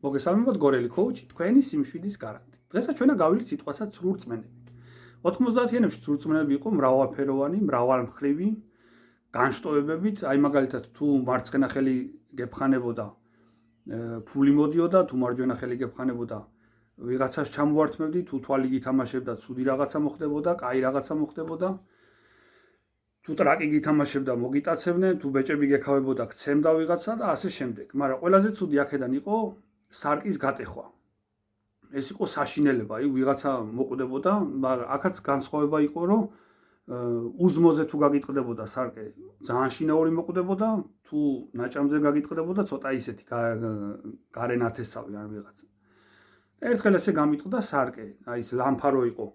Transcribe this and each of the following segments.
მოგესალმებათ გორელი კოუჩი, თქვენი სიმშვიდის გარანტი. დღესაც ჩვენა გავილით სიტყვასაც სრულწმენები. 90-იანებში სრულწმენები იყო მრავალფეროვანი, მრავალმხრივი განშტოებებით, აი მაგალითად თუ მარცხენა ხელი გეფხანებოდა, ფული მოდიოდა, თუ მარჯვენა ხელი გეფხანებოდა, ვიღაცას ჩამოვართმევდი, თუ თვალი გითამაშებდა, ცუდი რაღაცა მოხდებოდა, კაი რაღაცა მოხდებოდა. თუ ტრაკი გითამაშებდა, მოგიტაცებდნენ, თუ ბეჭები გეკავებოდა, გცემდა ვიღაცა და ასე შემდეგ. მაგრამ ყველაზე ცუდი აქედან იყო სარკის გატეხვა. ეს იყო საშინელება, აი ვიღაცა მოკვდებოდა, მაგრამ აქაც განსხვავება იყო, რომ უზმოზე თუ გაგიტყდებოდა სარკე, ძალიან შინაური მოკვდებოდა, თუ ნაჭამზე გაგიტყდებოდა, ცოტა ისეთი გარენათესავი არ ვიღაცა. და ერთხელ ესე გამიტყდა სარკე, აი ეს ლამფარო იყო.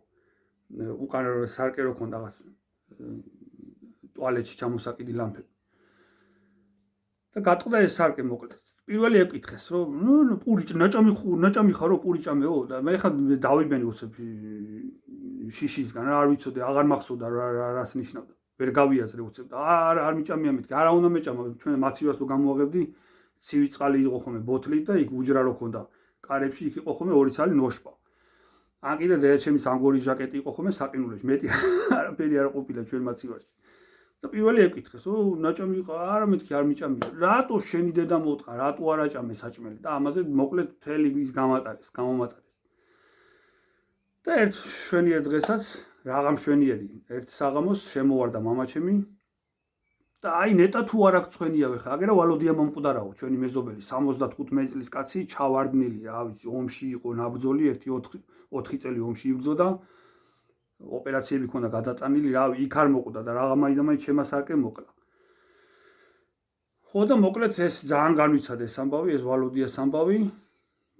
უკან სარკე რო ქონდა რაღაც ტუალეტში ჩამოსაკიდი ლამპები. და გატყდა ეს სარკე მოკლედ. პირველი ეკითხეს, რომ პური ნაჭამი ხარო პური ჭამეო და მე ხა დავიბენი უცებ შიშისგან, არ ვიცოდი, აღარ მახსოვდა რას ნიშნავდა. ვერ გავიაზრე უცებ და არ მიჭამია მეთქი, არა უნდა მეჭამა, ჩვენ მაცივას რო გამოვაღებდი, ცივი წყალი იყო ხოლმე ბოთლით და იქ უჯრა რო ქონდა კარებში, იქ იყო ხოლმე 2 ცალი ნოშპა. ან კიდე დედაჩემის ამგორი ჟაკეტი იყო ხოლმე საყინულებში, მეტი არაფერი არ ყოფილა ჩვენ მაცივაში. და პირველი ეკითხეს, ნაჭამი არა მეთქი არ მიჭამია. რატო შენი დედა მოტყა, რატო არ აჭამე საჭმელი და ამაზე მოკლედ მთელი ის გამომატარეს. და ერთ შვენიერ დღესაც, რაღა მშვენიერი, ერთ საღამოს შემოვარდა მამაჩემი და აი ნეტა თუ არ აქვს ცხენიავე ხა, აგერა ვალოდია მომკვდარაო, ჩვენი მეზობელი 75 წლის კაცი, ჩავარდნილი, რა ვიცი, ომში იყო ნაბრძოლი, 4 წელი ომში იბრძოდა. ოპერაციები ქონდა გადატანილი, რავი, იქ არ მოკვდა და რაღა მაინდა-მაინც შემასარკე მოკლა. ხო და მოკლედ ეს ძალიან განვიცადა ეს ამბავი, ეს ვალოდიას ამბავი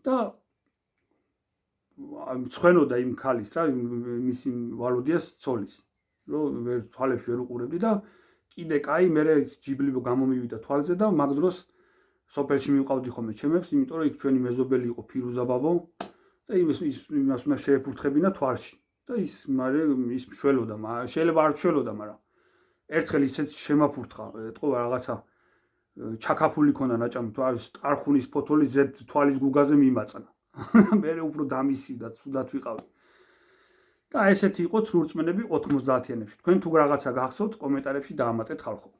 და მცხენოდა იმ ქალის რა, მისი ვალოდიას ცოლის, რომ ვერ თვალებში ვერ უყურებდი და კიდე კაი მე ჯიბლი გამომივიდა თვალზე და მაგ დროს სოფელში მივყავდი ხოლმე ჩემებს, იმიტომ რომ იქ ჩვენი მეზობელი იყო ფირუზა ბაბო და იმას უნდა შეეფურთხებინა თვალში. და ის მშველოდა, შეიძლება არ მშველოდა, მაგრამ ერთხელ ისეთ შემაფურთხა, ეთყობა რაღაცა ჩაკაფული ქონდა ნაჭამი, თუ არის ტარხუნის ფოთოლი ზედ თვალის გუგაზე მიმაწნა. მე უფრო დამისივდა, ცუდად ვიყავი. და ესეთი იყო სრულწმენები 90-იანებში. თქვენ თუ რაღაცა გახსოვთ, კომენტარებში დაამატეთ ხალხო.